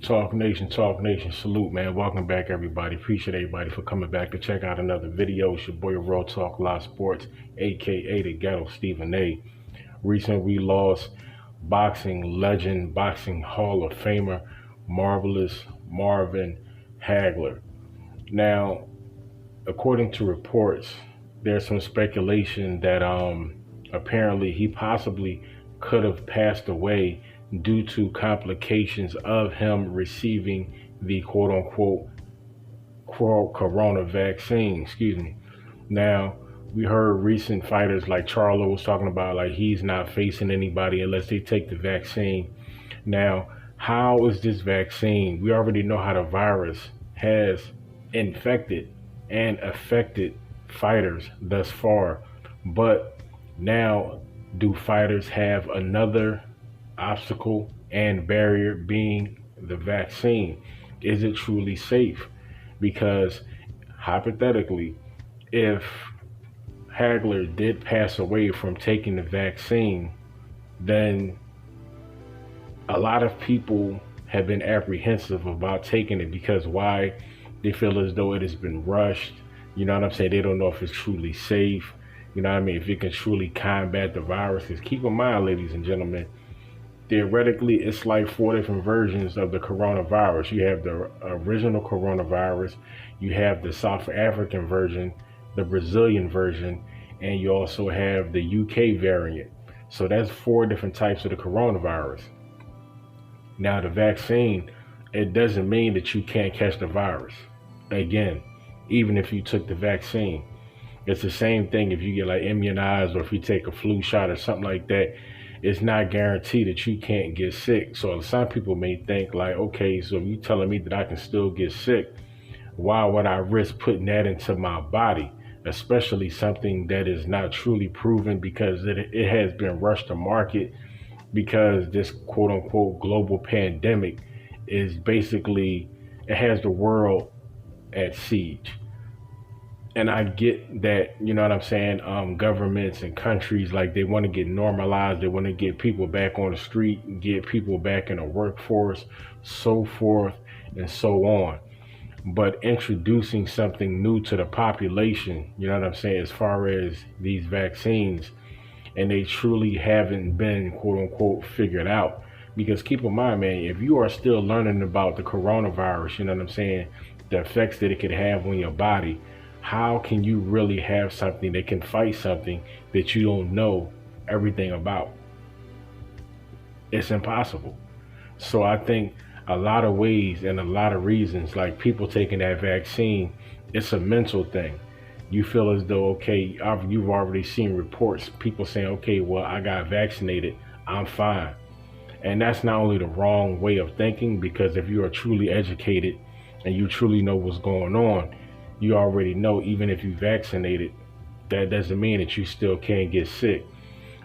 Talk Nation, salute, man. Welcome back, everybody. Appreciate everybody for coming back to check out another video. It's your boy, Real Talk Live Sports, aka the Ghetto Stephen A. Recently, we lost boxing legend, boxing Hall of Famer, marvelous Marvin Hagler. Now, according to reports, there's some speculation that apparently he possibly could have passed away due to complications of him receiving the quote unquote corona vaccine. Now, we heard recent fighters like Charlo was talking about like he's not facing anybody unless they take the vaccine. Now, how is this vaccine? We already know how the virus has infected and affected fighters thus far, but now do fighters have another obstacle and barrier being the vaccine? Is it truly safe? Because hypothetically, if Hagler did pass away from taking the vaccine, then a lot of people have been apprehensive about taking it because why? They feel as though it has been rushed. You know what I'm saying? They don't know if it's truly safe. You know what I mean? If it can truly combat the virus. Because keep in mind, ladies and gentlemen, theoretically, it's like 4 different versions of the coronavirus. You have the original coronavirus, you have the South African version, the Brazilian version, and you also have the UK variant. So that's 4 different types of the coronavirus. Now, the vaccine, it doesn't mean that you can't catch the virus. Again, even if you took the vaccine, it's the same thing if you get like immunized or if you take a flu shot or something like that. It's not guaranteed that you can't get sick. So some people may think like, okay, so if you're telling me that I can still get sick, why would I risk putting that into my body? Especially something that is not truly proven because it has been rushed to market because this quote unquote global pandemic is basically, it has the world at siege. And I get that, you know what I'm saying, governments and countries, like they want to get normalized, they want to get people back on the street, get people back in the workforce, so forth and so on. But introducing something new to the population, you know what I'm saying, as far as these vaccines, and they truly haven't been quote unquote figured out. Because keep in mind, man, if you are still learning about the coronavirus, you know what I'm saying, the effects that it could have on your body, how can you really have something that can fight something that you don't know everything about? It's impossible. So I think a lot of ways and a lot of reasons, like people taking that vaccine, it's a mental thing. You feel as though, okay, you've already seen reports, people saying, okay, well, I got vaccinated, I'm fine. And that's not only the wrong way of thinking, because if you are truly educated and you truly know what's going on, you already know even if you vaccinated, that doesn't mean that you still can't get sick.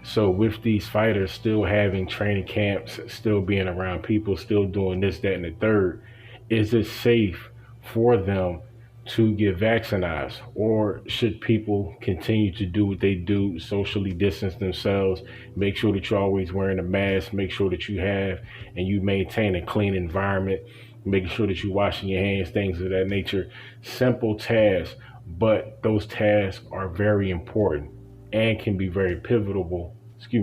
So with these fighters still having training camps, still being around people, still doing this, that, and the third, is it safe for them to get vaccinated? Or should people continue to do what they do, socially distance themselves, make sure that you're always wearing a mask, make sure that you have and you maintain a clean environment, making sure that you're washing your hands, things of that nature. Simple tasks, but those tasks are very important and can be very pivotal, you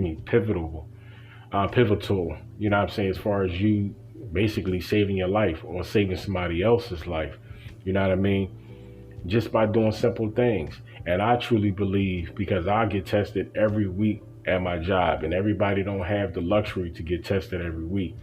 know what I'm saying, as far as you basically saving your life or saving somebody else's life, you know what I mean, just by doing simple things. And I truly believe, because I get tested every week at my job, and everybody don't have the luxury to get tested every week.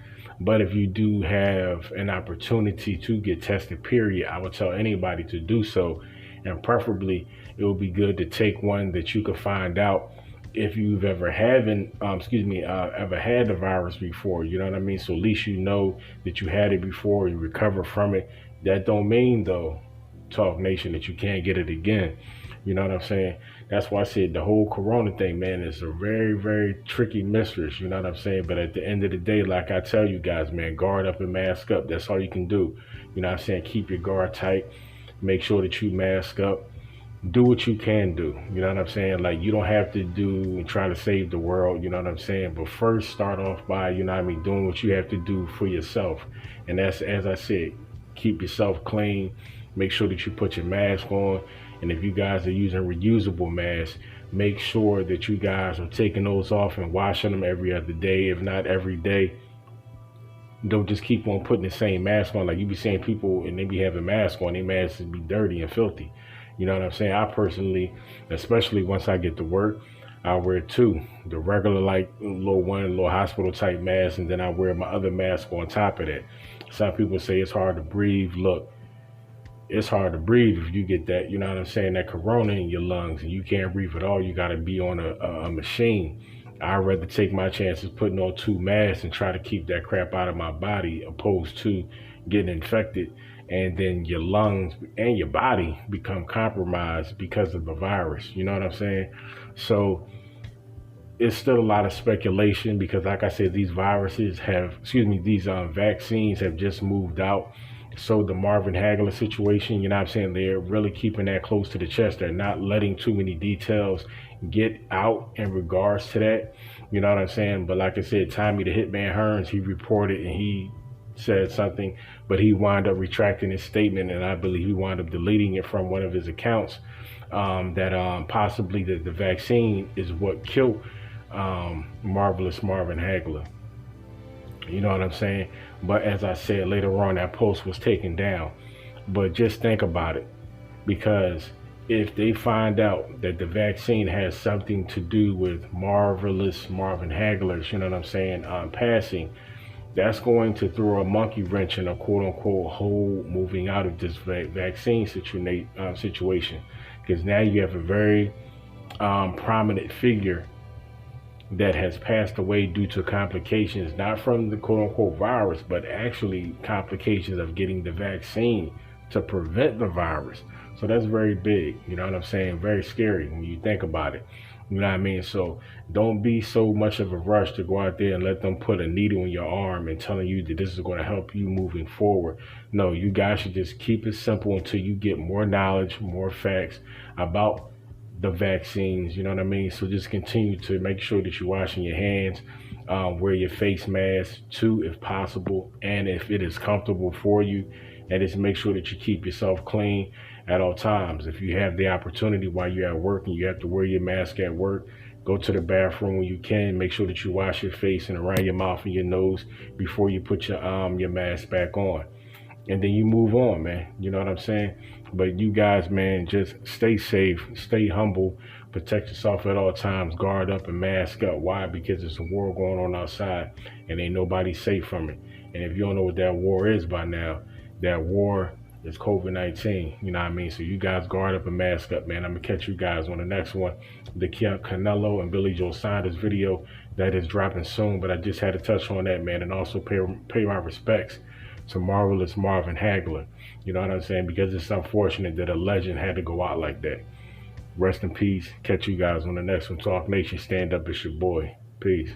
But if you do have an opportunity to get tested, period, I would tell anybody to do so. And preferably, it would be good to take one that you could find out if you've ever had the virus before. You know what I mean? So at least you know that you had it before, you recover from it. That don't mean, though, Talk Nation, that you can't get it again. You know what I'm saying? That's why I said the whole corona thing, man, is a very, very tricky mistress. You know what I'm saying? But at the end of the day, like I tell you guys, man, guard up and mask up. That's all you can do. You know what I'm saying? Keep your guard tight. Make sure that you mask up. do what you can do. You know what I'm saying? Like, you don't have to do and try to save the world. You know what I'm saying? But first, start off by, you know what I mean, doing what you have to do for yourself. And that's, as I said, keep yourself clean. Make sure that you put your mask on. And if you guys are using reusable masks, make sure that you guys are taking those off and washing them every other day, if not every day. Don't just keep on putting the same mask on. Like, you be seeing people and they be having masks on, their masks be dirty and filthy. You know what I'm saying? I personally, especially once I get to work, I wear two. The regular, like, little hospital type mask, and then I wear my other mask on top of that. Some people say it's hard to breathe. Look, it's hard to breathe if you get that, you know what I'm saying, that corona in your lungs and you can't breathe at all. You got to be on a machine. I'd rather take my chances putting on two masks and try to keep that crap out of my body, opposed to getting infected and then your lungs and your body become compromised because of the virus. You know what I'm saying? So it's still a lot of speculation because, like I said, these viruses have, excuse me, these vaccines have just moved out. So the Marvin Hagler situation, you know what I'm saying, they're really keeping that close to the chest. They're not letting too many details get out in regards to that. You know what I'm saying? But like I said, Tommy the Hitman Hearns, he reported and he said something, but he wound up retracting his statement, and I believe he wound up deleting it from one of his accounts. That possibly that the vaccine is what killed Marvelous Marvin Hagler. You know what I'm saying? But as I said, later on, that post was taken down. But just think about it, because if they find out that the vaccine has something to do with Marvelous Marvin Hagler's, you know what I'm saying, passing, that's going to throw a monkey wrench in a quote unquote hole moving out of this vaccine situation. Because now you have a very prominent figure that has passed away due to complications, not from the quote unquote virus, but actually complications of getting the vaccine to prevent the virus. So that's very big. You know what I'm saying? Very scary when you think about it. You know what I mean? So don't be so much of a rush to go out there and let them put a needle in your arm and telling you that this is going to help you moving forward. No, you guys should just keep it simple until you get more knowledge, more facts about the vaccines. You know what I mean? So just continue to make sure that you're washing your hands, wear your face mask too, if possible, and if it is comfortable for you, and just make sure that you keep yourself clean at all times. If you have the opportunity while you're at work and you have to wear your mask at work, go to the bathroom when you can. Make sure that you wash your face and around your mouth and your nose before you put your mask back on. And then you move on, man. You know what I'm saying? But you guys, man, just stay safe, stay humble, protect yourself at all times, guard up and mask up. Why? Because there's a war going on outside and ain't nobody safe from it. And if you don't know what that war is by now, that war is COVID-19. You know what I mean? So you guys guard up and mask up, man. I'm going to catch you guys on the next one. The Canelo and Billy Joe Saunders video that is dropping soon, but I just had to touch on that, man, and also pay my respects to Marvelous Marvin Hagler. You know what I'm saying? Because it's unfortunate that a legend had to go out like that. Rest in peace. Catch you guys on the next one. Talk Nation, stand up. It's your boy. Peace.